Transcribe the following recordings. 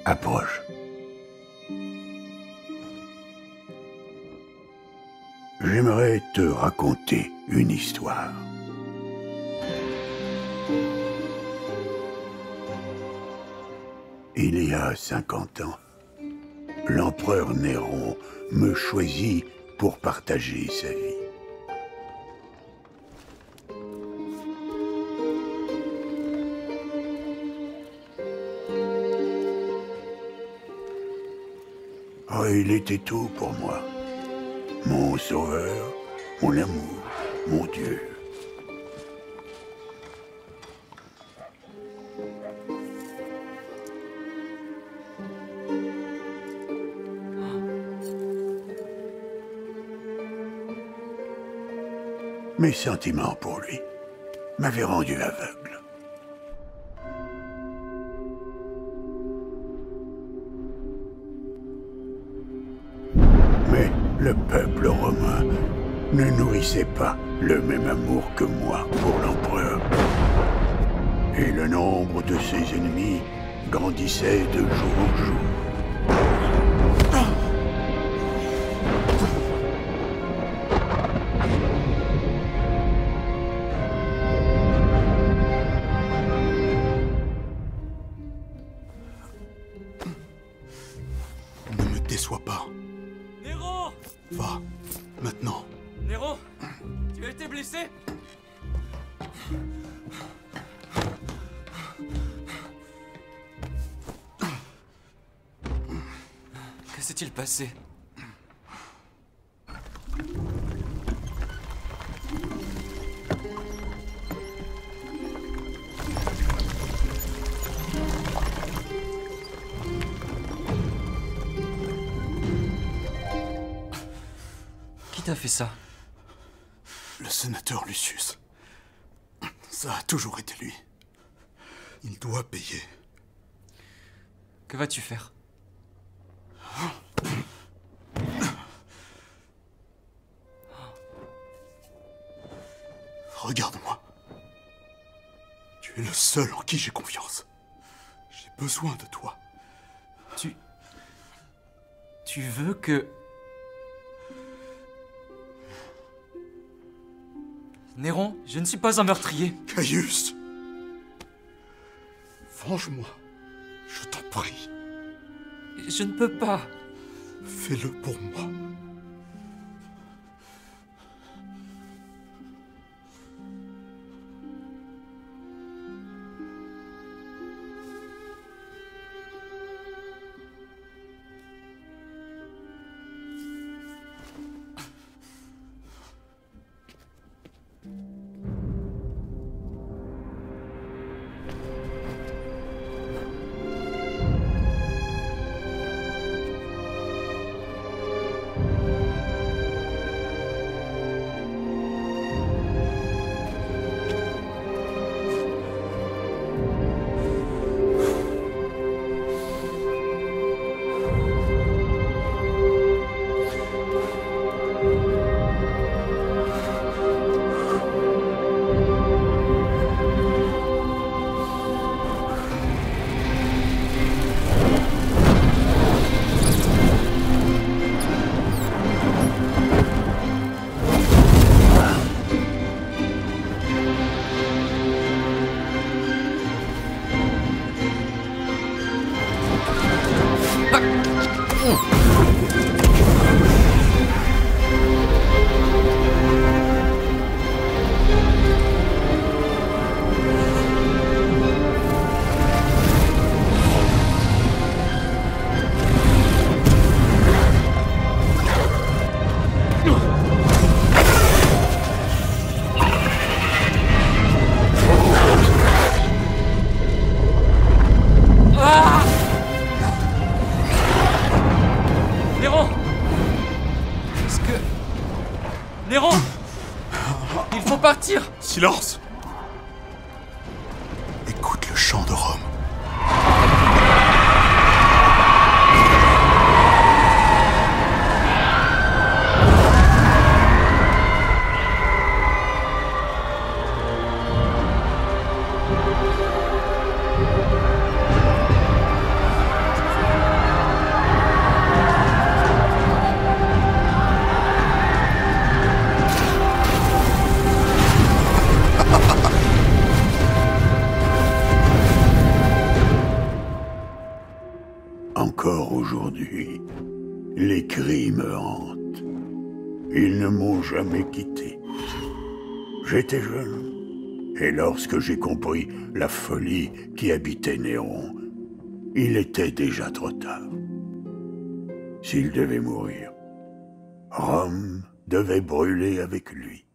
Approche. J'aimerais te raconter une histoire. Il y a 50 ans, l'empereur Néron me choisit pour partager sa vie. Oh, il était tout pour moi. Mon sauveur, mon amour, mon Dieu. Mes sentiments pour lui m'avaient rendu aveugle. Mais le peuple romain ne nourrissait pas le même amour que moi pour l'empereur. Et le nombre de ses ennemis grandissait de jour en jour. Sois pas. Nero! Va, maintenant. Nero, tu as été blessé? Que s'est-il passé? Qui t'a fait ça? Le sénateur Lucius. Ça a toujours été lui. Il doit payer. Que vas-tu faire? Regarde-moi. Tu es le seul en qui j'ai confiance. J'ai besoin de toi. Tu veux que... Néron, je ne suis pas un meurtrier. Caius! Venge-moi. Je t'en prie. Je ne peux pas. Fais-le pour moi. Néron! Il faut partir! Silence! Écoute le chant de Rome. encore aujourd'hui, les cris me hantent. Ils ne m'ont jamais quitté. J'étais jeune, et lorsque j'ai compris la folie qui habitait Néron, il était déjà trop tard. S'il devait mourir, Rome devait brûler avec lui.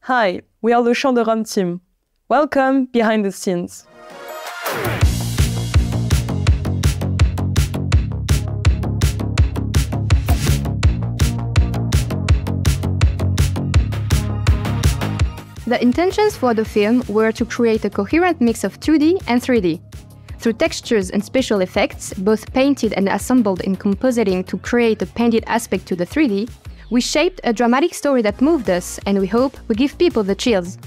Hi, we are the Chant de Rome team. Welcome behind the scenes. The intentions for the film were to create a coherent mix of 2D and 3D. Through textures and special effects, both painted and assembled in compositing to create a painted aspect to the 3D, we shaped a dramatic story that moved us, and we hope we give people the chills.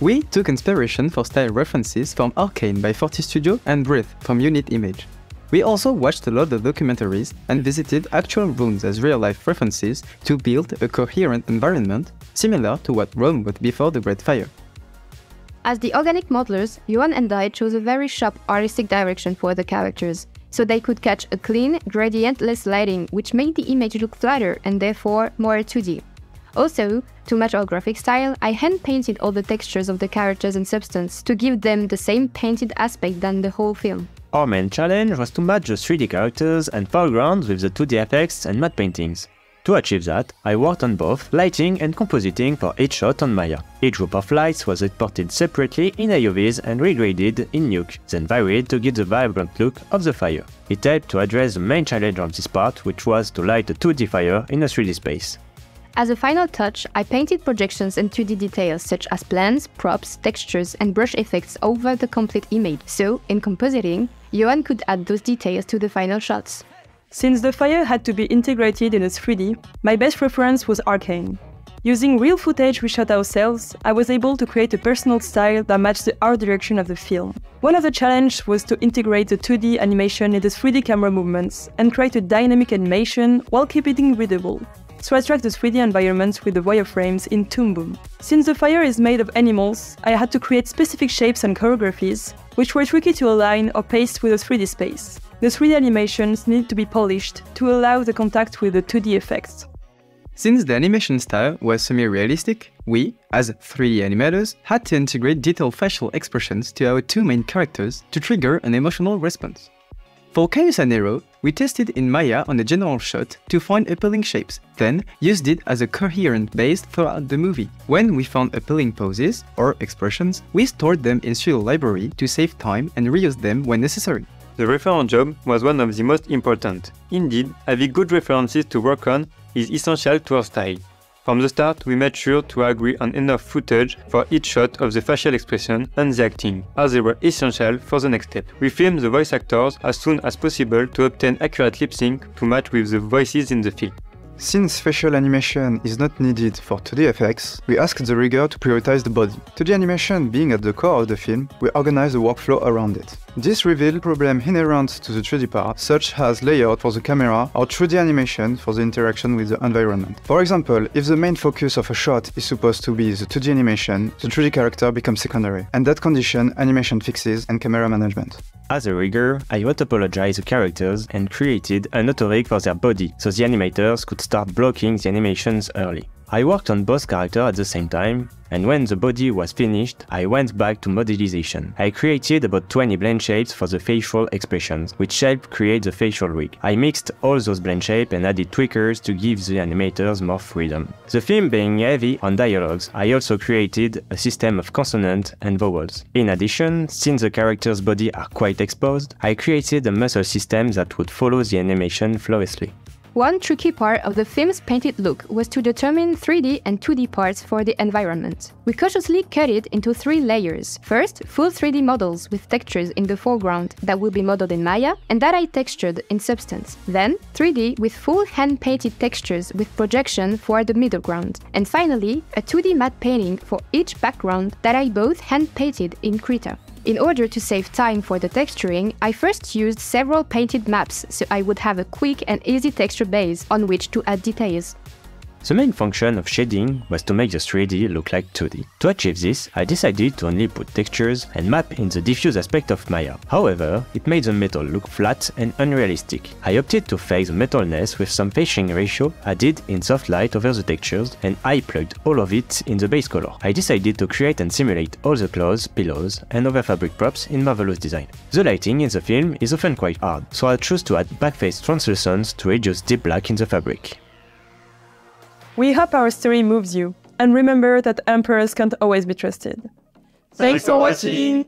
We took inspiration for style references from Arcane by 40 Studio and Breath from Unit Image. We also watched a lot of documentaries and visited actual rooms as real-life references to build a coherent environment similar to what Rome was before the Great Fire. As the organic modelers, Johan and I chose a very sharp artistic direction for the characters, so they could catch a clean, gradient-less lighting which made the image look flatter and therefore more 2D. Also, to match our graphic style, I hand-painted all the textures of the characters and substance to give them the same painted aspect than the whole film. Our main challenge was to match the 3D characters and foregrounds with the 2D effects and matte paintings. To achieve that, I worked on both lighting and compositing for each shot on Maya. Each group of lights was exported separately in AOVs and regraded in Nuke, then varied to give the vibrant look of the fire. It helped to address the main challenge of this part, which was to light a 2D fire in a 3D space. As a final touch, I painted projections and 2D details such as plans, props, textures, and brush effects over the complete image, so, in compositing, Johan could add those details to the final shots. Since the fire had to be integrated in a 3D, my best reference was Arcane. Using real footage we shot ourselves, I was able to create a personal style that matched the art direction of the film. One of the challenges was to integrate the 2D animation in the 3D camera movements and create a dynamic animation while keeping it readable. So I tracked the 3D environments with the wireframes in Toon Boom. Since the fire is made of animals, I had to create specific shapes and choreographies, which were tricky to align or paste with a 3D space. The 3D animations needed to be polished to allow the contact with the 2D effects. Since the animation style was semi-realistic, we, as 3D animators, had to integrate detailed facial expressions to our two main characters to trigger an emotional response. For Caius and Nero, we tested in Maya on a general shot to find appealing shapes, then used it as a coherent base throughout the movie. When we found appealing poses or expressions, we stored them in Studio Library to save time and reuse them when necessary. The reference job was one of the most important. Indeed, having good references to work on is essential to our style. From the start, we made sure to agree on enough footage for each shot of the facial expression and the acting, as they were essential for the next step. We filmed the voice actors as soon as possible to obtain accurate lip sync to match with the voices in the film. Since facial animation is not needed for 2D effects, we asked the rigger to prioritize the body. 2D animation being at the core of the film, we organized the workflow around it. This revealed problems inherent to the 3D part, such as layout for the camera or 3D animation for the interaction with the environment. For example, if the main focus of a shot is supposed to be the 2D animation, the 3D character becomes secondary, and that condition animation fixes and camera management. As a rigger, I auto-apologized the characters and created an auto-rig for their body, so the animators could start blocking the animations early. I worked on both characters at the same time, and when the body was finished, I went back to modelization. I created about 20 blend shapes for the facial expressions, which helped create the facial rig. I mixed all those blend shapes and added tweakers to give the animators more freedom. The film being heavy on dialogues, I also created a system of consonants and vowels. In addition, since the character's body are quite exposed, I created a muscle system that would follow the animation flawlessly. One tricky part of the film's painted look was to determine 3D and 2D parts for the environment. We cautiously cut it into 3 layers. First, full 3D models with textures in the foreground that will be modeled in Maya and that I textured in Substance. Then, 3D with full hand-painted textures with projection for the middle ground. And finally, a 2D matte painting for each background that I both hand-painted in Krita. In order to save time for the texturing, I first used several painted maps so I would have a quick and easy texture base on which to add details. The main function of shading was to make the 3D look like 2D. To achieve this, I decided to only put textures and map in the diffuse aspect of Maya. However, it made the metal look flat and unrealistic. I opted to fake the metalness with some fading ratio added in soft light over the textures, and I plugged all of it in the base color. I decided to create and simulate all the clothes, pillows, and other fabric props in Marvelous Design. The lighting in the film is often quite hard, so I chose to add backface translucence to reduce deep black in the fabric. We hope our story moves you, and remember that emperors can't always be trusted. Thanks for watching!